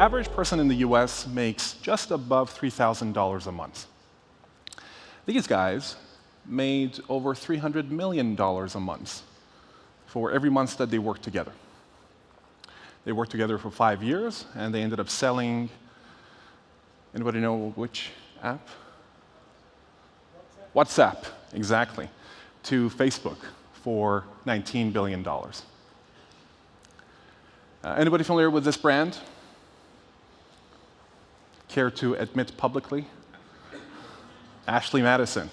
average person in the US makes just above $3,000 a month. These guys made over $300 million a month for every month that they worked together. They worked together for 5 years, and they ended up selling, anybody know which app? WhatsApp, exactly, to Facebook for $19 billion. Anybody familiar with this brand? Care to admit publicly? Ashley Madison.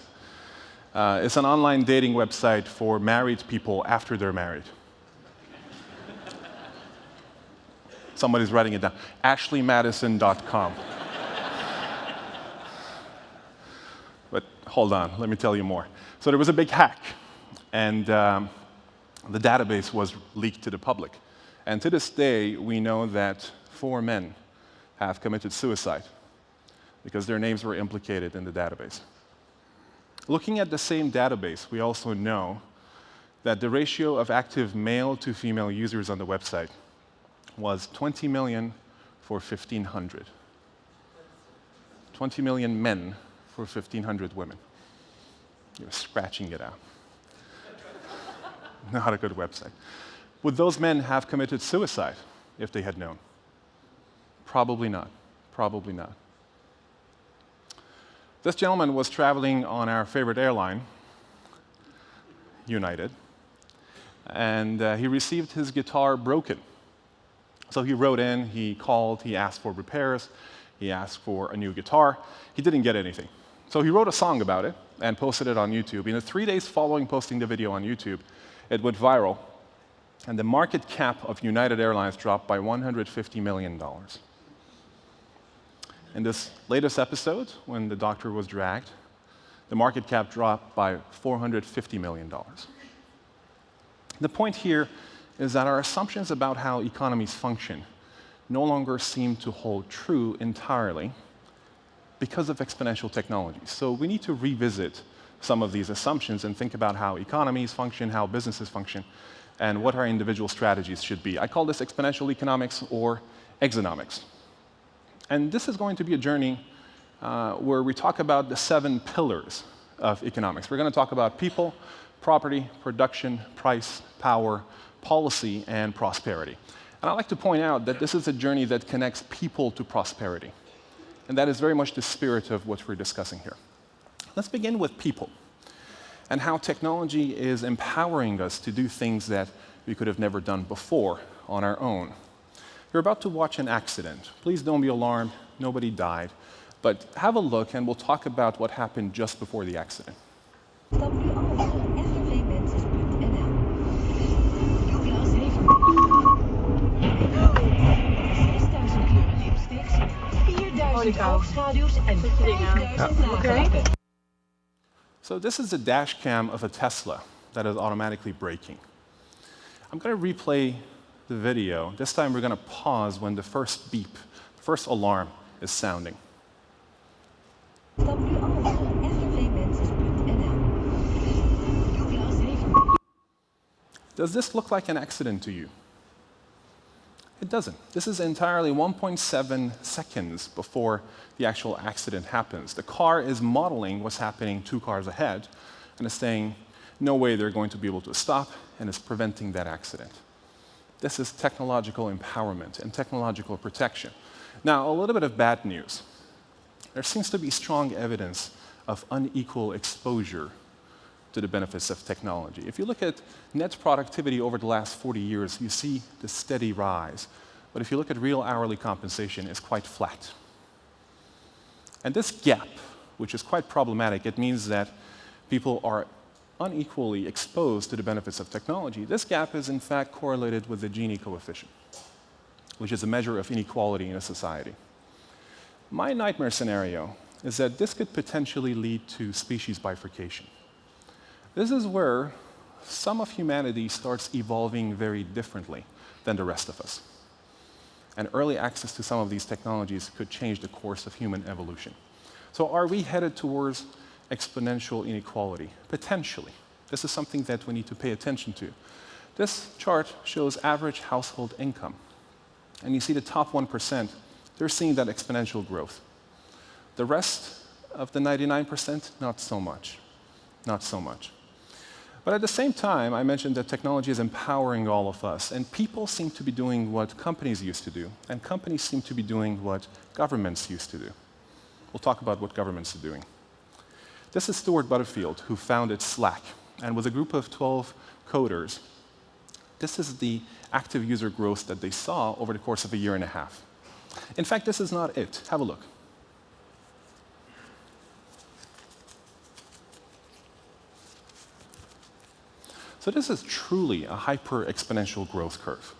It's an online dating website for married people after they're married. Somebody's writing it down. AshleyMadison.com. But hold on, let me tell you more. So there was a big hack, and the database was leaked to the public. And to this day, we know that 4 men have committed suicide because their names were implicated in the database. Looking at the same database, we also know that the ratio of active male to female users on the website was 20 million for 1,500. 20 million men for 1,500 women. You're scratching it out. Not a good website. Would those men have committed suicide if they had known? Probably not. Probably not. This gentleman was traveling on our favorite airline, United, and he received his guitar broken. So he wrote in, he called, he asked for repairs, he asked for a new guitar. He didn't get anything. So he wrote a song about it and posted it on YouTube. In the 3 days following posting the video on YouTube, it went viral, and the market cap of United Airlines dropped by $150 million. In this latest episode, when the doctor was dragged, the market cap dropped by $450 million. The point here is that our assumptions about how economies function no longer seem to hold true entirely because of exponential technology. So we need to revisit some of these assumptions and think about how economies function, how businesses function, and what our individual strategies should be. I call this exponential economics or exonomics. And this is going to be a journey where we talk about the 7 pillars of economics. We're going to talk about people, property, production, price, power, policy, and prosperity. And I'd like to point out that this is a journey that connects people to prosperity. And that is very much the spirit of what we're discussing here. Let's begin with people and how technology is empowering us to do things that we could have never done before on our own. You're about to watch an accident. Please don't be alarmed. Nobody died. But have a look, and we'll talk about what happened just before the accident. So this is the dash cam of a Tesla that is automatically braking. I'm going to replay the video. This time we're going to pause when the first beep, first alarm is sounding. Does this look like an accident to you? It doesn't. This is entirely 1.7 seconds before the actual accident happens. The car is modeling what's happening 2 cars ahead and is saying, no way they're going to be able to stop, and is preventing that accident. This is technological empowerment and technological protection. Now, a little bit of bad news. There seems to be strong evidence of unequal exposure to the benefits of technology. If you look at net productivity over the last 40 years, you see the steady rise. But if you look at real hourly compensation, it's quite flat. And this gap, which is quite problematic, it means that people are unequally exposed to the benefits of technology. This gap is in fact correlated with the Gini coefficient, which is a measure of inequality in a society. My nightmare scenario is that this could potentially lead to species bifurcation. This is where some of humanity starts evolving very differently than the rest of us. And early access to some of these technologies could change the course of human evolution. So are we headed towards exponential inequality? Potentially. This is something that we need to pay attention to. This chart shows average household income. And you see the top 1% they're seeing that exponential growth. The rest of the 99%, not so much. Not so much. But at the same time, I mentioned that technology is empowering all of us, and people seem to be doing what companies used to do, and companies seem to be doing what governments used to do. We'll talk about what governments are doing. This is Stuart Butterfield, who founded Slack, and with a group of 12 coders, this is the active user growth that they saw over the course of a year and a half. In fact, this is not it. Have a look. So this is truly a hyper-exponential growth curve.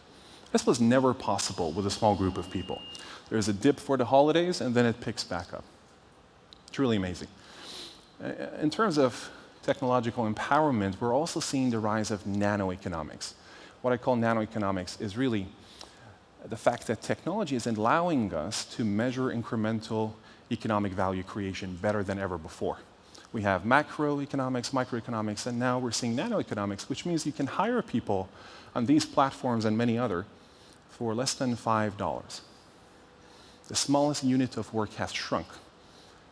This was never possible with a small group of people. There's a dip for the holidays, and then it picks back up. Truly amazing. In terms of technological empowerment, we're also seeing the rise of nanoeconomics. What I call nanoeconomics is really the fact that technology is allowing us to measure incremental economic value creation better than ever before. We have macroeconomics, microeconomics, and now we're seeing nanoeconomics, which means you can hire people on these platforms and many other for less than $5. The smallest unit of work has shrunk.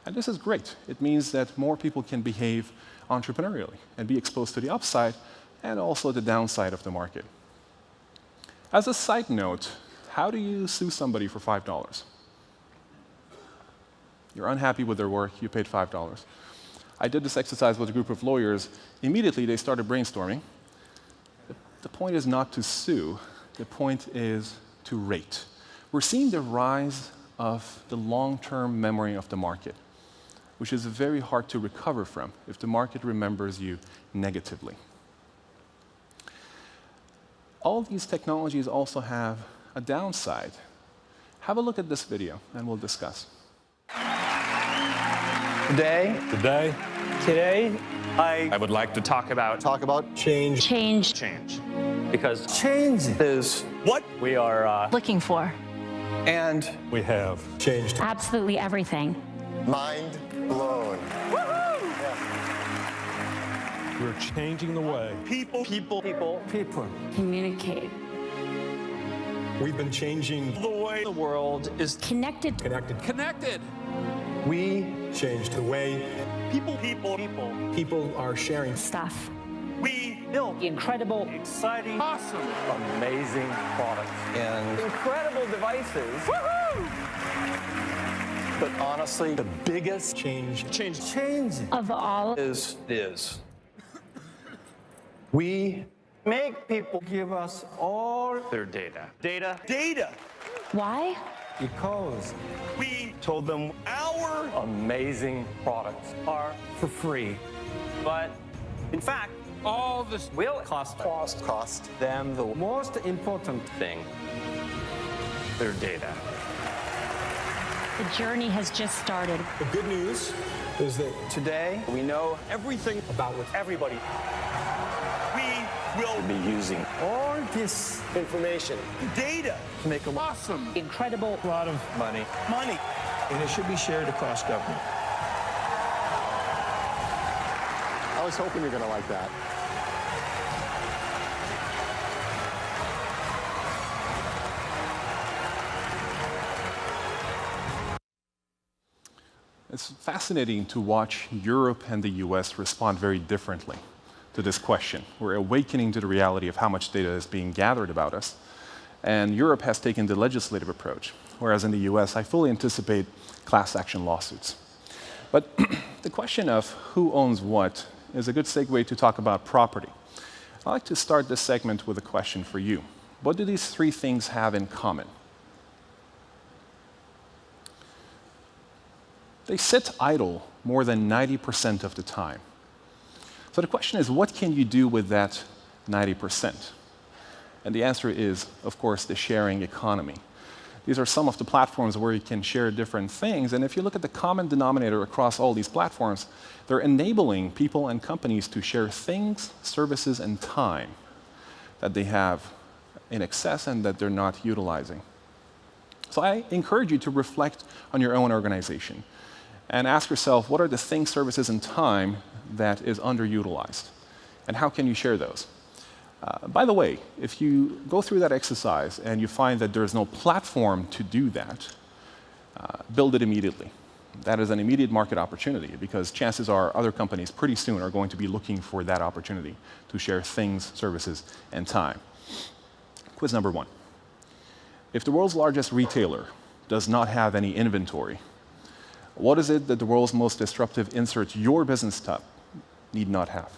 And this is great. It means that more people can behave entrepreneurially and be exposed to the upside and also the downside of the market. As a side note, how do you sue somebody for $5? You're unhappy with their work, you paid $5. I did this exercise with a group of lawyers. Immediately, they started brainstorming. The point is not to sue. The point is to rate. We're seeing the rise of the long-term memory of the market, which is very hard to recover from if the market remembers you negatively. All these technologies also have a downside. Have a look at this video, and we'll discuss. Today, I would like to talk about change. Because Change is what we are looking for. and we have changed. Absolutely everything. Mind blown. we're changing the way people Communicate. We've been changing the way the world is Connected. connected. We changed the way people are sharing. Stuff. We build Incredible, exciting, awesome, amazing products. And incredible devices. but honestly, the biggest change Of all. is we Make people give us all Their data. data. Why? Because We told them our amazing products are for free. But in fact, all this will cost them the most important thing, their data. The journey has just started. the good news is that today we know everything about what everybody. We will Be using all this information data to make a awesome incredible lot of money. and it should be shared across government. I was hoping you're going to like that. It's fascinating to watch Europe and the US respond very differently to this question. We're awakening to the reality of how much data is being gathered about us. And Europe has taken the legislative approach, whereas in the US, I fully anticipate class action lawsuits. But the question of who owns what is a good segue to talk about property. I'd like to start this segment with a question for you. What do these three things have in common? They sit idle more than 90% of the time. So the question is, what can you do with that 90%? And the answer is, of course, the sharing economy. These are some of the platforms where you can share different things, and if you look at the common denominator across all these platforms, they're enabling people and companies to share things, services, and time that they have in excess and that they're not utilizing. So I encourage you to reflect on your own organization and ask yourself, what are the things, services, and time that is underutilized? And how can you share those? By the way, if you go through that exercise and you find that there's no platform to do that, build it immediately. That is an immediate market opportunity because chances are other companies pretty soon are going to be looking for that opportunity to share things, services, and time. Quiz number 1. If the world's largest retailer does not have any inventory, what is it that the world's most disruptive insert your business type need not have?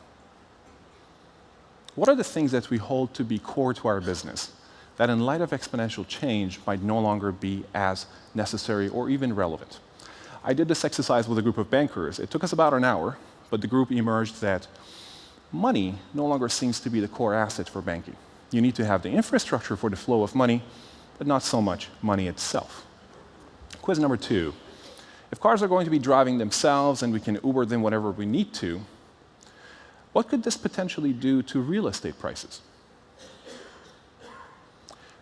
What are the things that we hold to be core to our business that in light of exponential change might no longer be as necessary or even relevant? I did this exercise with a group of bankers. It took us about an hour, but the group emerged that money no longer seems to be the core asset for banking. You need to have the infrastructure for the flow of money, but not so much money itself. Quiz number 2. If cars are going to be driving themselves and we can Uber them whenever we need to, what could this potentially do to real estate prices?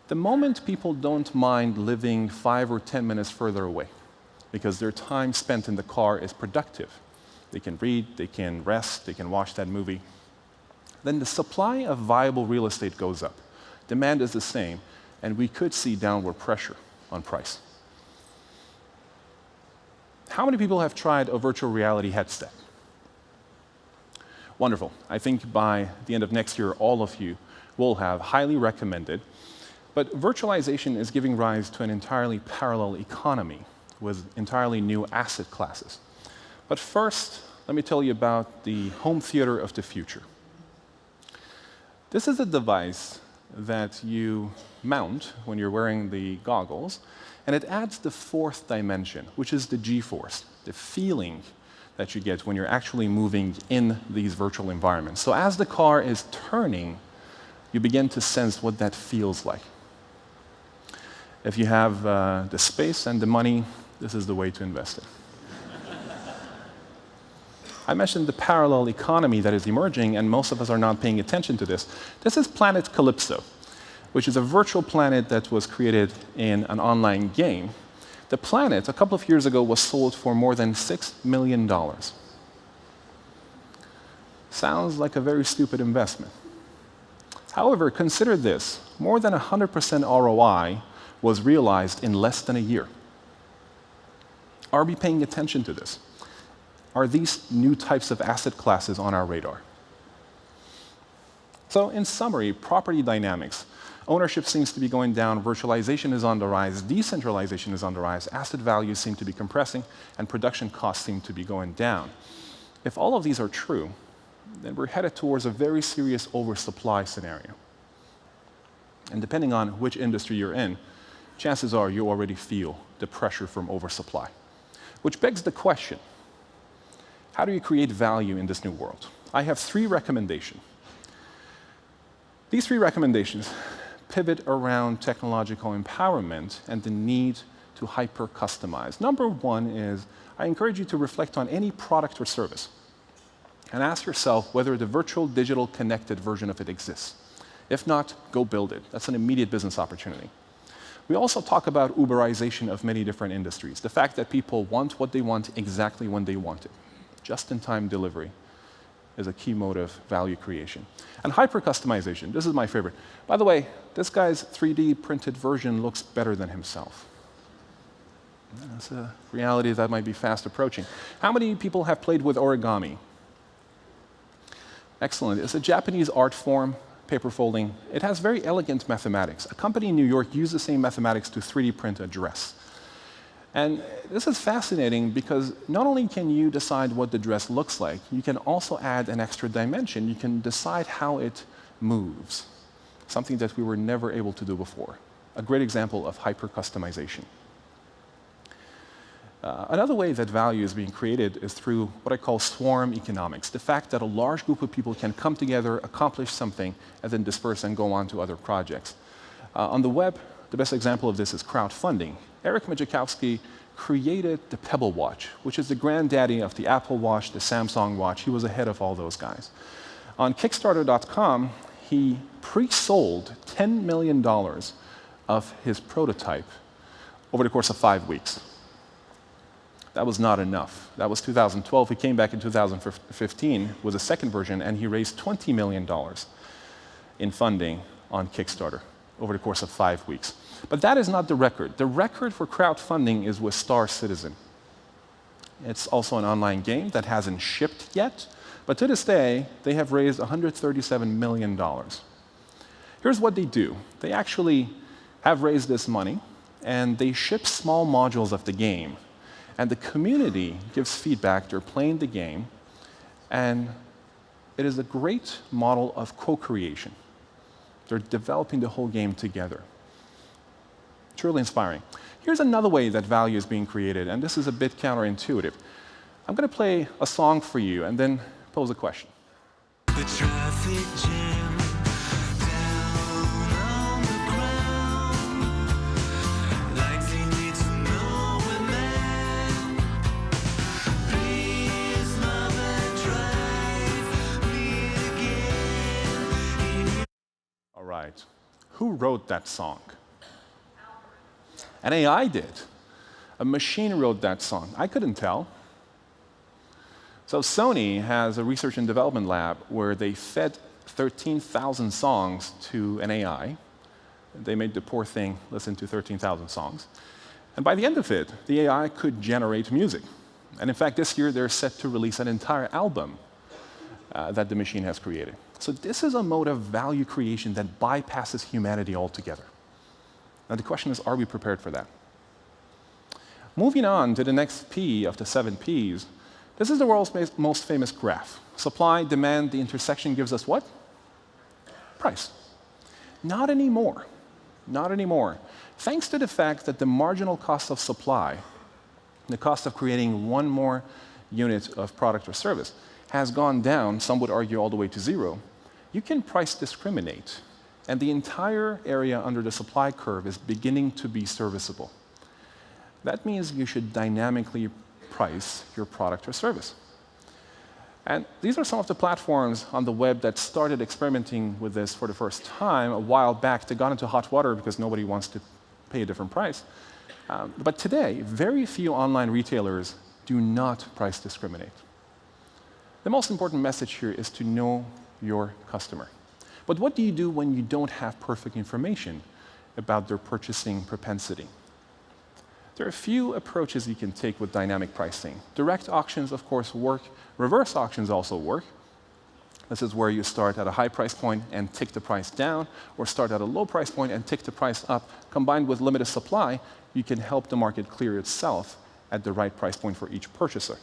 The moment people don't mind living 5 or 10 minutes further away, because their time spent in the car is productive. They can read, they can rest, they can watch that movie. Then the supply of viable real estate goes up. Demand is the same, and we could see downward pressure on price. How many people have tried a virtual reality headset? Wonderful. I think by the end of next year, all of you will have. Highly recommended. But virtualization is giving rise to an entirely parallel economy with entirely new asset classes. But first, let me tell you about the home theater of the future. This is a device that you mount when you're wearing the goggles, and it adds the 4th dimension, which is the G-force, the feeling that you get when you're actually moving in these virtual environments. So as the car is turning, you begin to sense what that feels like. If you have the space and the money, this is the way to invest it. I mentioned the parallel economy that is emerging, and most of us are not paying attention to this. This is Planet Calypso, which is a virtual planet that was created in an online game. The planet, a couple of years ago, was sold for more than $6 million. Sounds like a very stupid investment. However, consider this. More than 100% ROI was realized in less than a year. Are we paying attention to this? Are these new types of asset classes on our radar? So in summary, property dynamics. Ownership seems to be going down, virtualization is on the rise, decentralization is on the rise, asset values seem to be compressing, and production costs seem to be going down. If all of these are true, then we're headed towards a very serious oversupply scenario. And depending on which industry you're in, chances are you already feel the pressure from oversupply. Which begs the question, how do you create value in this new world? I have 3 recommendations. These 3 recommendations pivot around technological empowerment and the need to hyper-customize. Number 1 is, I encourage you to reflect on any product or service and ask yourself whether the virtual, digital, connected version of it exists. If not, go build it. That's an immediate business opportunity. We also talk about Uberization of many different industries, the fact that people want what they want exactly when they want it. Just-in-time delivery is a key mode of value creation. And hyper-customization, this is my favorite. By the way, this guy's 3D printed version looks better than himself. That's a reality that might be fast approaching. How many people have played with origami? Excellent. It's a Japanese art form, paper folding. It has very elegant mathematics. A company in New York used the same mathematics to 3D print a dress. And this is fascinating because not only can you decide what the dress looks like, you can also add an extra dimension. You can decide how it moves, something that we were never able to do before. A great example of hyper-customization. Another way that value is being created is through what I call swarm economics, the fact that a large group of people can come together, accomplish something, and then disperse and go on to other projects. On the web, the best example of this is crowdfunding. Eric Majikowski created the Pebble Watch, which is the granddaddy of the Apple Watch, the Samsung Watch. He was ahead of all those guys. On Kickstarter.com, he pre-sold $10 million of his prototype over the course of 5 weeks. That was not enough. That was 2012. He came back in 2015 with a second version, and he raised $20 million in funding on Kickstarter. over the course of 5 weeks. But that is not the record. The record for crowdfunding is with Star Citizen. It's also an online game that hasn't shipped yet, but to this day, they have raised $137 million. Here's what they do. They actually have raised this money, and they ship small modules of the game. And the community gives feedback. They're playing the game, and it is a great model of co-creation. They're developing the whole game together. Truly inspiring. Here's another way that value is being created, and this is a bit counterintuitive. I'm going to play a song for you and then pose a question. The traffic jam down on the ground, like they need to know a man. Please, mama, drive me again. All right. Who wrote that song? An AI did. A machine wrote that song. I couldn't tell. So Sony has a research and development lab where they fed 13,000 songs to an AI. They made the poor thing listen to 13,000 songs. And by the end of it, the AI could generate music. And in fact, this year, they're set to release an entire album that the machine has created. So this is a mode of value creation that bypasses humanity altogether. Now the question is, are we prepared for that? Moving on to the next P of the 7 Ps, this is the world's most famous graph. Supply, demand, the intersection gives us what? Price. Not anymore. Not anymore. Thanks to the fact that the marginal cost of supply, the cost of creating one more unit of product or service, has gone down, some would argue all the way to zero, you can price discriminate. And the entire area under the supply curve is beginning to be serviceable. That means you should dynamically price your product or service. And these are some of the platforms on the web that started experimenting with this for the first time a while back. They got into hot water because nobody wants to pay a different price. But today, very few online retailers do not price discriminate. The most important message here is to know your customer. But what do you do when you don't have perfect information about their purchasing propensity? There are a few approaches you can take with dynamic pricing. Direct auctions, of course, work. Reverse auctions also work. This is where you start at a high price point and tick the price down, or start at a low price point and tick the price up. Combined with limited supply, you can help the market clear itself at the right price point for each purchaser.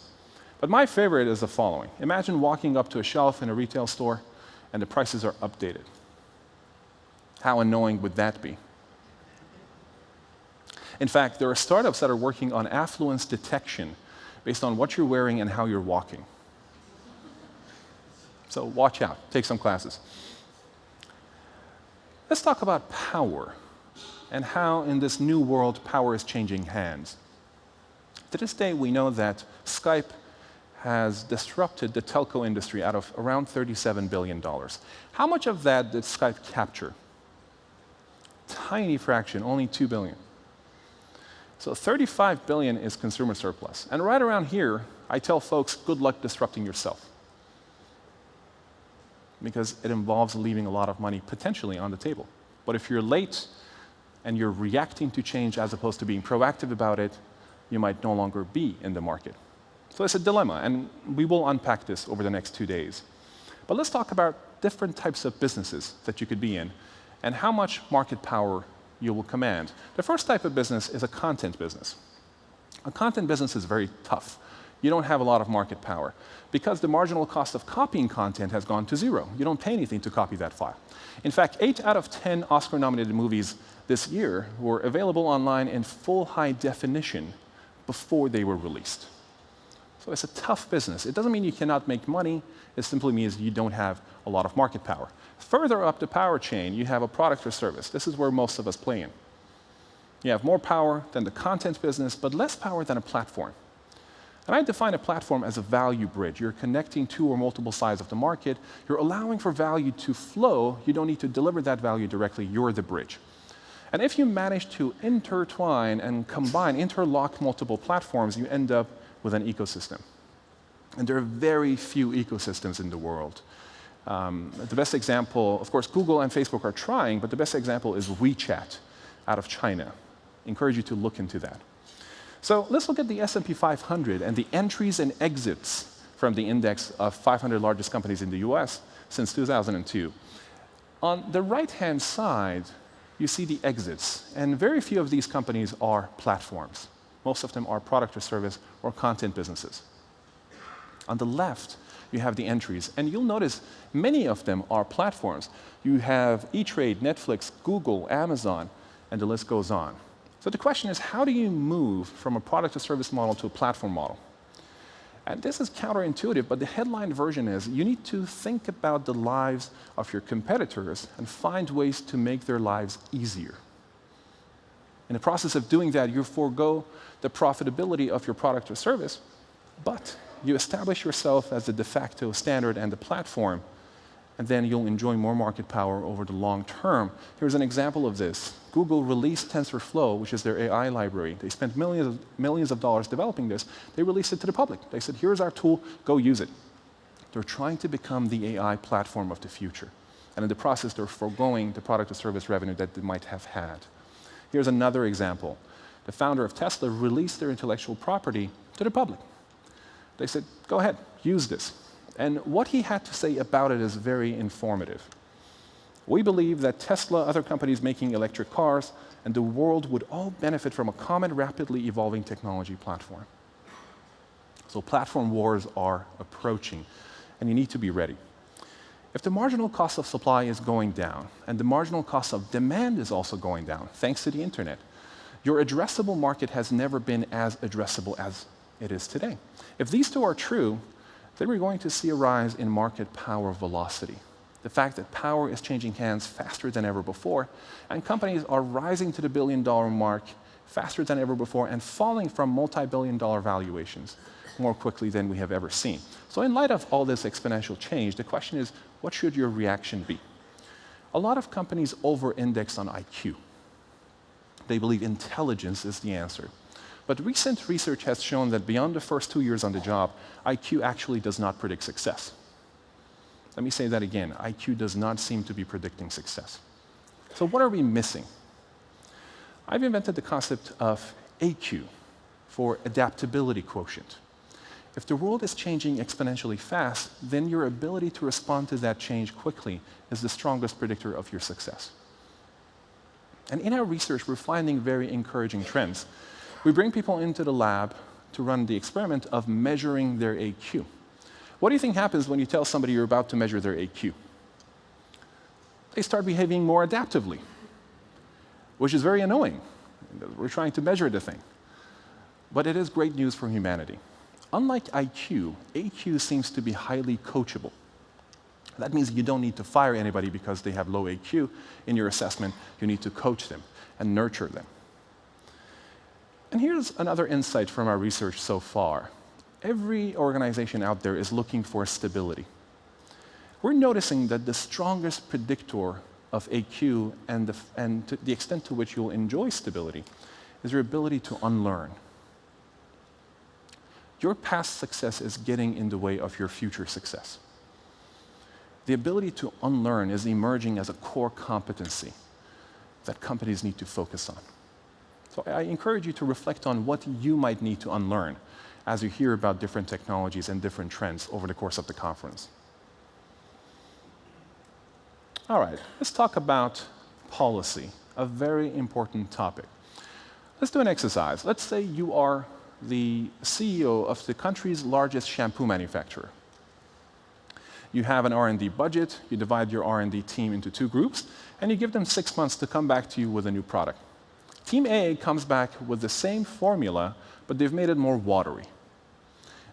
But my favorite is the following. Imagine walking up to a shelf in a retail store and the prices are updated. How annoying would that be? In fact, there are startups that are working on affluence detection based on what you're wearing and how you're walking. So watch out, take some classes. Let's talk about power and how in this new world power is changing hands. To this day, we know that Skype has disrupted the telco industry out of around $37 billion. How much of that did Skype capture? Tiny fraction, only $2 billion. So $35 billion is consumer surplus. And right around here, I tell folks, good luck disrupting yourself. Because it involves leaving a lot of money potentially on the table. But if you're late and you're reacting to change as opposed to being proactive about it, you might no longer be in the market. So it's a dilemma, and we will unpack this over the next 2 days. But let's talk about different types of businesses that you could be in and how much market power you will command. The first type of business is a content business. A content business is very tough. You don't have a lot of market power because the marginal cost of copying content has gone to zero. You don't pay anything to copy that file. In fact, 8 out of 10 Oscar-nominated movies this year were available online in full high definition before they were released. So it's a tough business. It doesn't mean you cannot make money. It simply means you don't have a lot of market power. Further up the power chain, you have a product or service. This is where most of us play in. You have more power than the content business, but less power than a platform. And I define a platform as a value bridge. You're connecting two or multiple sides of the market. You're allowing for value to flow. You don't need to deliver that value directly. You're the bridge. And if you manage to intertwine and combine, interlock multiple platforms, you end up with an ecosystem. And there are very few ecosystems in the world. The best example, of course, Google and Facebook are trying, but the best example is WeChat out of China. Encourage you to look into that. So let's look at the S&P 500 and the entries and exits from the index of 500 largest companies in the US since 2002. On the right-hand side, you see the exits, and very few of these companies are platforms. Most of them are product or service or content businesses. On the left, you have the entries, and you'll notice many of them are platforms. You have E-Trade, Netflix, Google, Amazon, and the list goes on. So the question is, how do you move from a product or service model to a platform model? And this is counterintuitive, but the headline version is you need to think about the lives of your competitors and find ways to make their lives easier. In the process of doing that, you forego the profitability of your product or service, but you establish yourself as the de facto standard and the platform, and then you'll enjoy more market power over the long term. Here's an example of this. Google released TensorFlow, which is their AI library. They spent millions of dollars developing this. They released it to the public. They said, here's our tool, go use it. They're trying to become the AI platform of the future. And in the process, they're foregoing the product or service revenue that they might have had. Here's another example. The founder of Tesla released their intellectual property to the public. They said, go ahead, use this. And what he had to say about it is very informative. We believe that Tesla, other companies making electric cars, and the world would all benefit from a common, rapidly evolving technology platform. So platform wars are approaching, and you need to be ready. If the marginal cost of supply is going down, and the marginal cost of demand is also going down, thanks to the internet, your addressable market has never been as addressable as it is today. If these two are true, then we're going to see a rise in market power velocity. The fact that power is changing hands faster than ever before, and companies are rising to the billion-dollar mark faster than ever before and falling from multi-billion-dollar valuations more quickly than we have ever seen. So in light of all this exponential change, the question is, what should your reaction be? A lot of companies over-index on IQ. They believe intelligence is the answer. But recent research has shown that beyond the first 2 years on the job, IQ actually does not predict success. Let me say that again. IQ does not seem to be predicting success. So what are we missing? I've invented the concept of AQ for adaptability quotient. If the world is changing exponentially fast, then your ability to respond to that change quickly is the strongest predictor of your success. And in our research, we're finding very encouraging trends. We bring people into the lab to run the experiment of measuring their AQ. What do you think happens when you tell somebody you're about to measure their AQ? They start behaving more adaptively, which is very annoying. We're trying to measure the thing. But it is great news for humanity. Unlike IQ, AQ seems to be highly coachable. That means you don't need to fire anybody because they have low AQ in your assessment. You need to coach them and nurture them. And here's another insight from our research so far. Every organization out there is looking for stability. We're noticing that the strongest predictor of AQ and the extent to which you'll enjoy stability is your ability to unlearn. Your past success is getting in the way of your future success. The ability to unlearn is emerging as a core competency that companies need to focus on. So I encourage you to reflect on what you might need to unlearn as you hear about different technologies and different trends over the course of the conference. All right, let's talk about policy, a very important topic. Let's do an exercise. Let's say you are the CEO of the country's largest shampoo manufacturer. You have an R&D budget, you divide your R&D team into 2 groups, and you give them 6 months to come back to you with a new product. Team A comes back with the same formula, but they've made it more watery.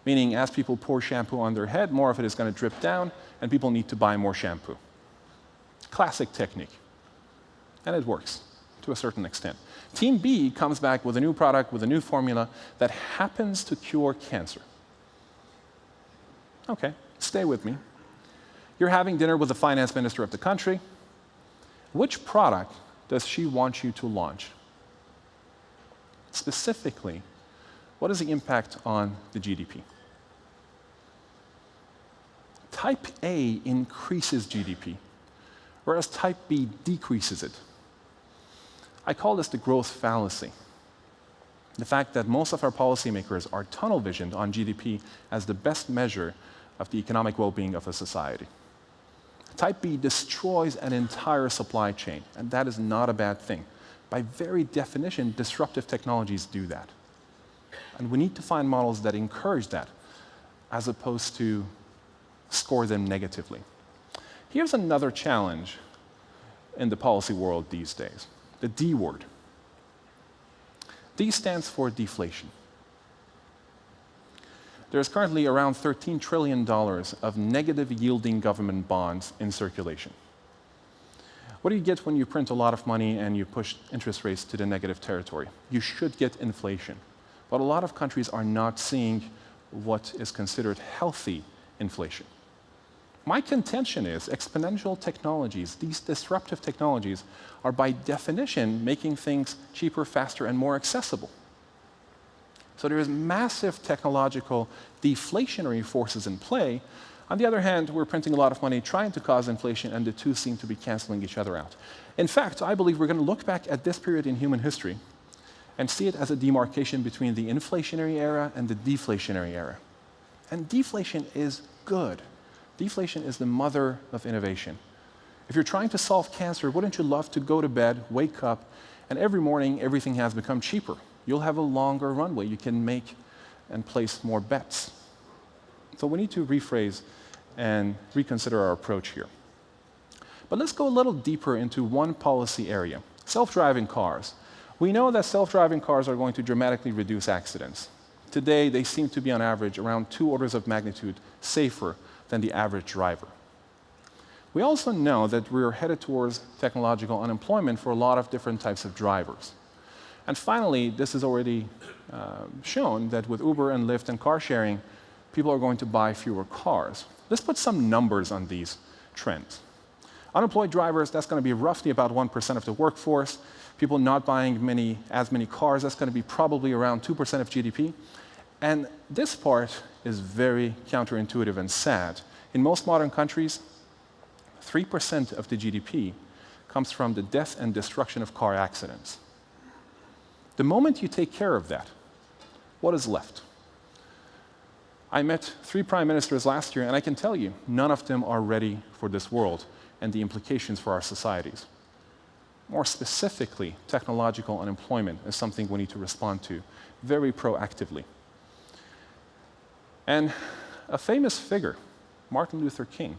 Meaning, as people pour shampoo on their head, more of it is going to drip down, and people need to buy more shampoo. Classic technique. And it works, to a certain extent. Team B comes back with a new product, with a new formula, that happens to cure cancer. Okay, stay with me. You're having dinner with the finance minister of the country. Which product does she want you to launch? Specifically, what is the impact on the GDP? Type A increases GDP, whereas type B decreases it. I call this the growth fallacy. The fact that most of our policymakers are tunnel visioned on GDP as the best measure of the economic well-being of a society. Type B destroys an entire supply chain, and that is not a bad thing. By very definition, disruptive technologies do that. And we need to find models that encourage that, as opposed to score them negatively. Here's another challenge in the policy world these days, the D word. D stands for deflation. There's currently around $13 trillion of negative yielding government bonds in circulation. What do you get when you print a lot of money and you push interest rates to the negative territory? You should get inflation. But a lot of countries are not seeing what is considered healthy inflation. My contention is exponential technologies, these disruptive technologies, are by definition making things cheaper, faster, and more accessible. So there is massive technological deflationary forces in play. On the other hand, we're printing a lot of money trying to cause inflation, and the two seem to be canceling each other out. In fact, I believe we're going to look back at this period in human history and see it as a demarcation between the inflationary era and the deflationary era. And deflation is good. Deflation is the mother of innovation. If you're trying to solve cancer, wouldn't you love to go to bed, wake up, and every morning everything has become cheaper? You'll have a longer runway. You can make and place more bets. So we need to rephrase and reconsider our approach here. But let's go a little deeper into one policy area, self-driving cars. We know that self-driving cars are going to dramatically reduce accidents. Today, they seem to be on average around 2 orders of magnitude safer than the average driver. We also know that we're headed towards technological unemployment for a lot of different types of drivers. And finally, this is already shown that with Uber and Lyft and car sharing, people are going to buy fewer cars. Let's put some numbers on these trends. Unemployed drivers, that's going to be roughly about 1% of the workforce. People not buying as many cars, that's going to be probably around 2% of GDP. And this part is very counterintuitive and sad. In most modern countries, 3% of the GDP comes from the death and destruction of car accidents. The moment you take care of that, what is left? I met 3 prime ministers last year, and I can tell you, none of them are ready for this world and the implications for our societies. More specifically, technological unemployment is something we need to respond to very proactively. And a famous figure, Martin Luther King,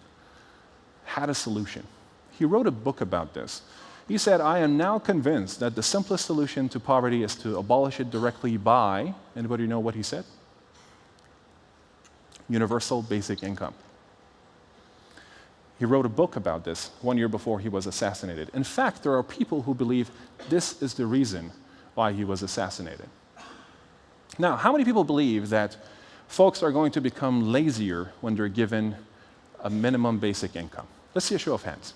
had a solution. He wrote a book about this. He said, "I am now convinced that the simplest solution to poverty is to abolish it directly by," anybody know what he said? Universal basic income. He wrote a book about this 1 year before he was assassinated. In fact, there are people who believe this is the reason why he was assassinated. Now, how many people believe that folks are going to become lazier when they're given a minimum basic income? Let's see a show of hands.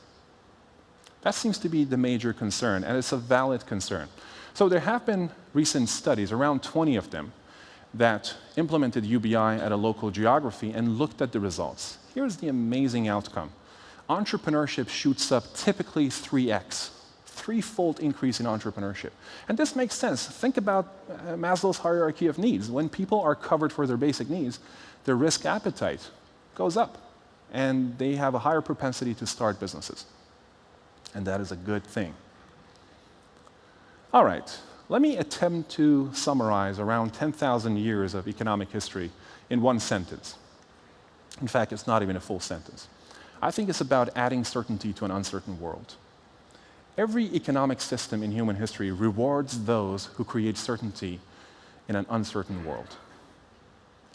That seems to be the major concern, and it's a valid concern. So there have been recent studies, around 20 of them, that implemented UBI at a local geography and looked at the results. Here's the amazing outcome. Entrepreneurship shoots up typically 3x, 3-fold increase in entrepreneurship. And this makes sense. Think about Maslow's hierarchy of needs. When people are covered for their basic needs, their risk appetite goes up, and they have a higher propensity to start businesses. And that is a good thing. All right, let me attempt to summarize around 10,000 years of economic history in one sentence. In fact, it's not even a full sentence. I think it's about adding certainty to an uncertain world. Every economic system in human history rewards those who create certainty in an uncertain world.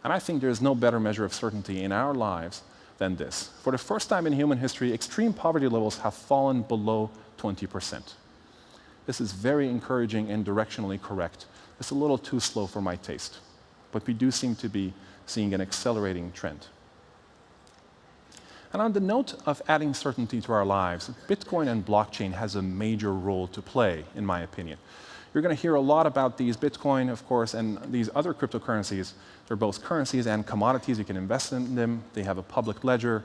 And I think there is no better measure of certainty in our lives than this. For the first time in human history, extreme poverty levels have fallen below 20%. This is very encouraging and directionally correct. It's a little too slow for my taste, but we do seem to be seeing an accelerating trend. And on the note of adding certainty to our lives, Bitcoin and blockchain has a major role to play, in my opinion. You're going to hear a lot about these Bitcoin, of course, and these other cryptocurrencies. They're both currencies and commodities. You can invest in them. They have a public ledger.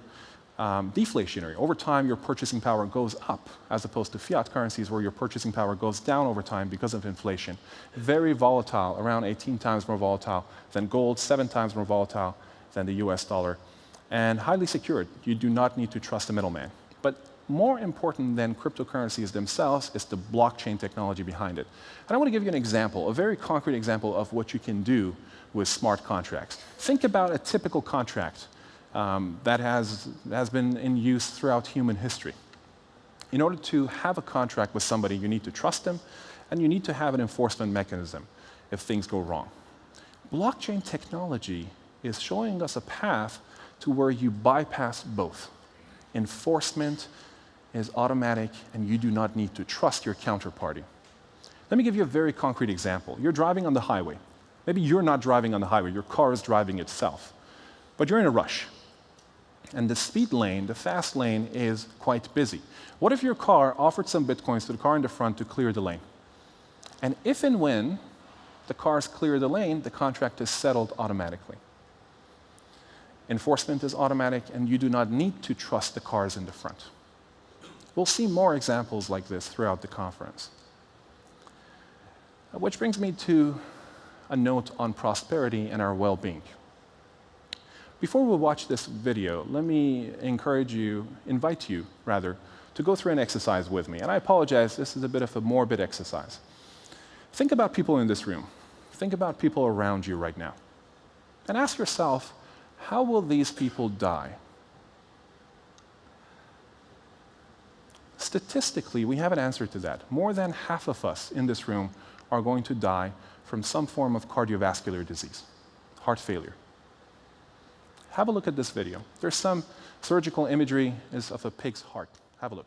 Deflationary. Over time, your purchasing power goes up, as opposed to fiat currencies where your purchasing power goes down over time because of inflation. Very volatile, around 18 times more volatile than gold, 7 times more volatile than the US dollar, and highly secured. You do not need to trust a middleman. But more important than cryptocurrencies themselves is the blockchain technology behind it. And I want to give you an example, a very concrete example of what you can do with smart contracts. Think about a typical contract that has been in use throughout human history. In order to have a contract with somebody, you need to trust them, and you need to have an enforcement mechanism if things go wrong. Blockchain technology is showing us a path to where you bypass both. Enforcement is automatic, and you do not need to trust your counterparty. Let me give you a very concrete example. You're driving on the highway. Maybe you're not driving on the highway, your car is driving itself. But you're in a rush. And the speed lane, the fast lane, is quite busy. What if your car offered some bitcoins to the car in the front to clear the lane? And if and when the cars clear the lane, the contract is settled automatically. Enforcement is automatic, and you do not need to trust the cars in the front. We'll see more examples like this throughout the conference. Which brings me to a note on prosperity and our well-being. Before we watch this video, let me invite you, to go through an exercise with me. And I apologize, this is a bit of a morbid exercise. Think about people in this room. Think about people around you right now. And ask yourself, how will these people die? Statistically, we have an answer to that. More than half of us in this room are going to die from some form of cardiovascular disease, heart failure. Have a look at this video. There's some surgical imagery of a pig's heart. Have a look.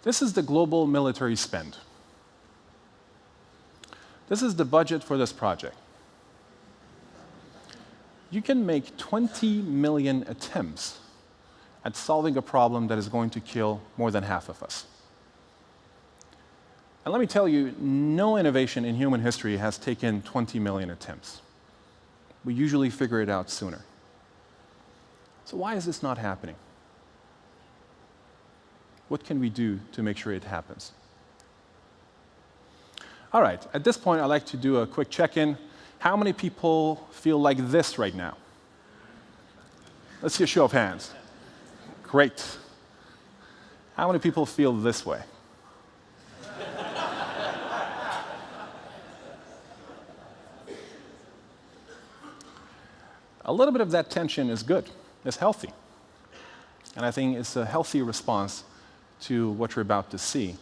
This is the global military spend. This is the budget for this project. You can make 20 million attempts at solving a problem that is going to kill more than half of us. And let me tell you, no innovation in human history has taken 20 million attempts. We usually figure it out sooner. So why is this not happening? What can we do to make sure it happens? All right, at this point, I'd like to do a quick check-in. How many people feel like this right now? Let's see a show of hands. Great. How many people feel this way? A little bit of that tension is good, it's healthy. And I think it's a healthy response to what you're about to see.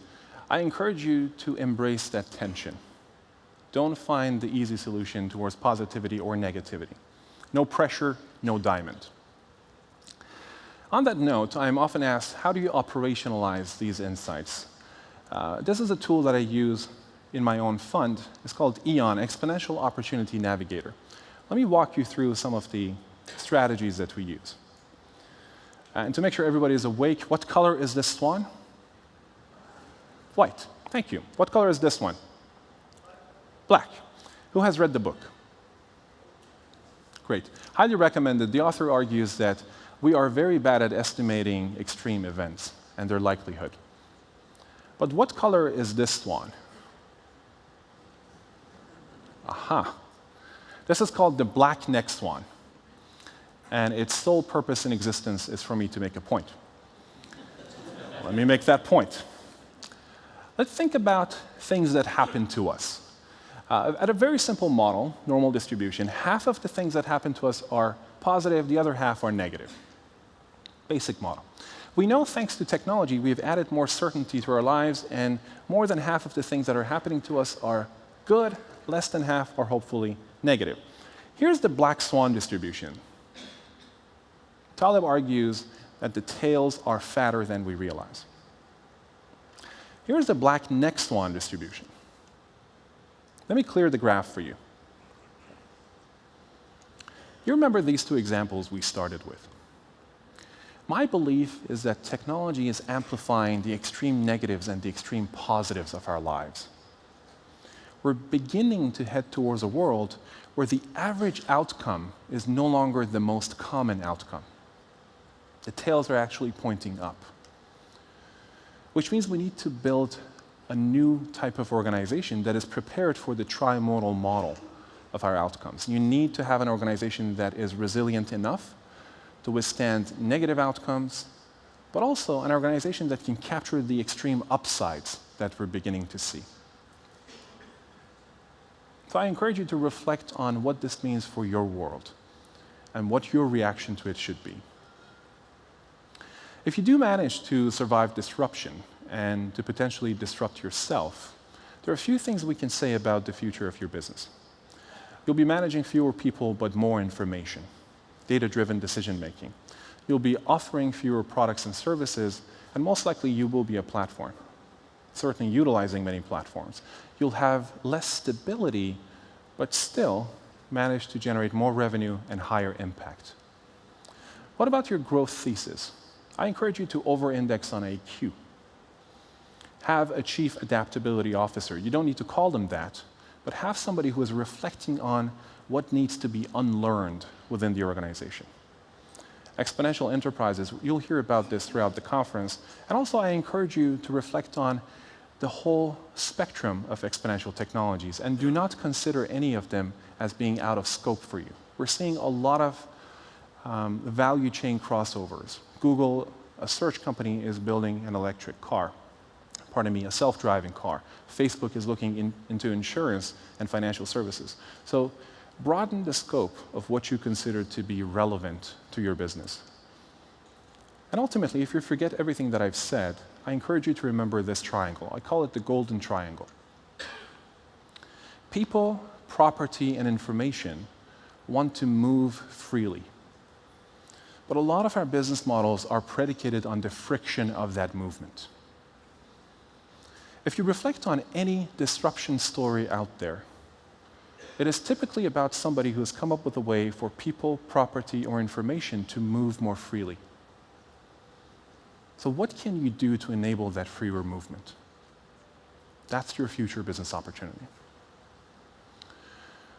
I encourage you to embrace that tension. Don't find the easy solution towards positivity or negativity. No pressure, no diamond. On that note, I'm often asked, how do you operationalize these insights? This is a tool that I use in my own fund. It's called EON, Exponential Opportunity Navigator. Let me walk you through some of the strategies that we use. And to make sure everybody is awake, what color is this swan? White. Thank you. What color is this one? Black. Who has read the book? Great. Highly recommended. The author argues that we are very bad at estimating extreme events and their likelihood. But what color is this swan? Aha. This is called the black-necked swan. And its sole purpose in existence is for me to make a point. Let me make that point. Let's think about things that happen to us. At a very simple model, normal distribution, half of the things that happen to us are positive, the other half are negative. Basic model. We know, thanks to technology, we've added more certainty to our lives, and more than half of the things that are happening to us are good, less than half are hopefully negative. Here's the black swan distribution. Taleb argues that the tails are fatter than we realize. Here's the black-necked swan distribution. Let me clear the graph for you. You remember these two examples we started with. My belief is that technology is amplifying the extreme negatives and the extreme positives of our lives. We're beginning to head towards a world where the average outcome is no longer the most common outcome. The tails are actually pointing up, which means we need to build a new type of organization that is prepared for the trimodal model of our outcomes. You need to have an organization that is resilient enough to withstand negative outcomes, but also an organization that can capture the extreme upsides that we're beginning to see. So I encourage you to reflect on what this means for your world and what your reaction to it should be. If you do manage to survive disruption and to potentially disrupt yourself, there are a few things we can say about the future of your business. You'll be managing fewer people but more information, data-driven decision-making. You'll be offering fewer products and services, and most likely you will be a platform, certainly utilizing many platforms. You'll have less stability, but still manage to generate more revenue and higher impact. What about your growth thesis? I encourage you to over-index on AQ. Have a chief adaptability officer. You don't need to call them that, but have somebody who is reflecting on what needs to be unlearned within the organization. Exponential enterprises, you'll hear about this throughout the conference, and also I encourage you to reflect on the whole spectrum of exponential technologies, and do not consider any of them as being out of scope for you. We're seeing a lot of value chain crossovers. Google, a search company, is building an electric car. Pardon me, a self-driving car. Facebook is looking into insurance and financial services. So broaden the scope of what you consider to be relevant to your business. And ultimately, if you forget everything that I've said, I encourage you to remember this triangle. I call it the golden triangle. People, property, and information want to move freely. But a lot of our business models are predicated on the friction of that movement. If you reflect on any disruption story out there, it is typically about somebody who has come up with a way for people, property, or information to move more freely. So what can you do to enable that freer movement? That's your future business opportunity.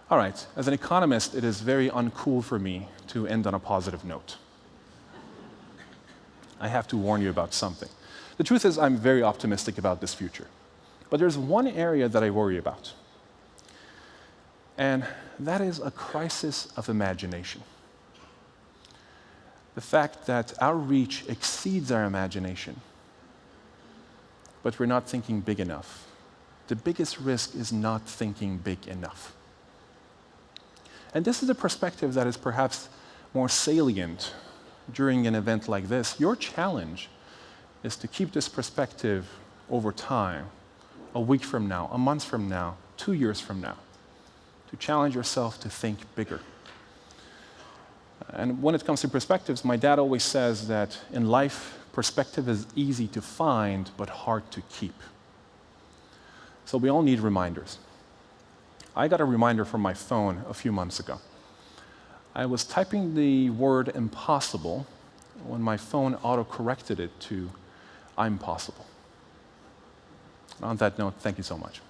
All right, as an economist, it is very uncool for me to end on a positive note. I have to warn you about something. The truth is, I'm very optimistic about this future. But there's one area that I worry about. And that is a crisis of imagination. The fact that our reach exceeds our imagination, but we're not thinking big enough. The biggest risk is not thinking big enough. And this is a perspective that is perhaps more salient during an event like this. Your challenge is to keep this perspective over time, a week from now, a month from now, 2 years from now, to challenge yourself to think bigger. And when it comes to perspectives, my dad always says that in life, perspective is easy to find, but hard to keep. So we all need reminders. I got a reminder from my phone a few months ago. I was typing the word impossible when my phone auto-corrected it to I'm possible. On that note, thank you so much.